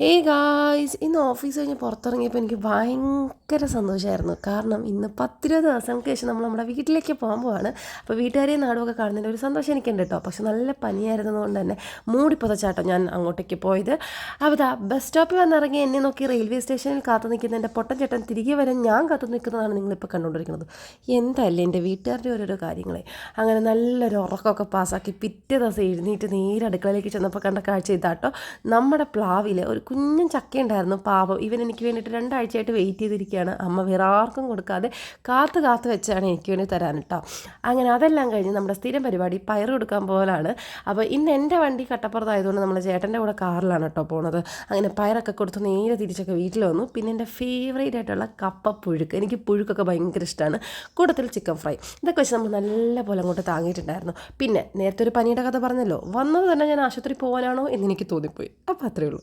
Hey guys, ഇന്ന് office കഴിഞ്ഞ് പുറത്തിറങ്ങിയപ്പോൾ എനിക്ക് ഭയങ്കര സന്തോഷമായിരുന്നു. കാരണം ഇന്ന് 10-20 ദിവസങ്ങൾക്ക് ശേഷം നമ്മൾ നമ്മുടെ വീട്ടിലേക്ക് പോകാൻ പോവാണ്. അപ്പോൾ വീട്ടുകാരെയും നാടുമൊക്കെ കാണുന്നതിൻ്റെ ഒരു സന്തോഷം എനിക്കുണ്ട് കേട്ടോ. പക്ഷെ നല്ല പനിയായിരുന്നതുകൊണ്ട് തന്നെ മൂടി പുതച്ചാട്ടോ ഞാൻ അങ്ങോട്ടേക്ക് പോയത്. അപ്പോൾ ബസ് സ്റ്റോപ്പിൽ വന്നിറങ്ങി എന്നെ നോക്കി റെയിൽവേ സ്റ്റേഷനിൽ കാത്തു നിൽക്കുന്ന എൻ്റെ പൊട്ടൻ ചേട്ടൻ തിരികെ വരാൻ ഞാൻ കാത്തു നിൽക്കുന്നതാണ് നിങ്ങളിപ്പോൾ കണ്ടുകൊണ്ടിരിക്കുന്നത്. എന്തല്ലേ എൻ്റെ വീട്ടുകാരുടെ ഓരോരോ കാര്യങ്ങളെ. അങ്ങനെ നല്ലൊരു ഉറക്കമൊക്കെ പാസ്സാക്കി പിറ്റേ ദിവസം എഴുന്നേറ്റ് നേരെ അടുക്കളയിലേക്ക് ചെന്നപ്പോൾ കണ്ട കാഴ്ച ഇതാട്ടോ. നമ്മുടെ പ്ലാവിൽ ഒരു കുഞ്ഞൻ ചക്ക ഉണ്ടായിരുന്നു. പാവം ഇവൻ എനിക്ക് വേണ്ടിയിട്ട് 2 ആഴ്ചയായിട്ട് വെയിറ്റ് ചെയ്തിരിക്കുകയാണ്. അമ്മ വേറെ ആർക്കും കൊടുക്കാതെ കാത്ത് വെച്ചാണ് എനിക്ക് വേണ്ടി തരാൻ കേട്ടോ. അങ്ങനെ അതെല്ലാം കഴിഞ്ഞ് നമ്മുടെ സ്ഥിരം പരിപാടി പയർ കൊടുക്കാൻ പോലാണ്. അപ്പോൾ ഇന്ന് എൻ്റെ വണ്ടി കട്ടപ്പുറത്തായതുകൊണ്ട് നമ്മൾ ചേട്ടൻ്റെ കൂടെ കാറിലാണ് കേട്ടോ പോണത്. അങ്ങനെ പയറൊക്കെ കൊടുത്ത് നേരെ തിരിച്ചൊക്കെ വീട്ടിൽ വന്നു. പിന്നെ എൻ്റെ ഫേവറേറ്റ് ആയിട്ടുള്ള കപ്പ പുഴുക്ക്, എനിക്ക് പുഴുക്കൊക്കെ ഭയങ്കര ഇഷ്ടമാണ്. കൂട്ടത്തിൽ ചിക്കൻ ഫ്രൈ, ഇതൊക്കെ വെച്ച് നമ്മൾ നല്ല പോലെ അങ്ങോട്ട് താങ്ങിയിട്ടുണ്ടായിരുന്നു. പിന്നെ നേരത്തെ ഒരു പനിയുടെ കഥ പറഞ്ഞല്ലോ, വന്നത് തന്നെ ഞാൻ ആശുപത്രി പോകാനാണോ എന്ന് എനിക്ക് തോന്നിപ്പോയി. അപ്പോൾ അത്രയേ ഉള്ളൂ.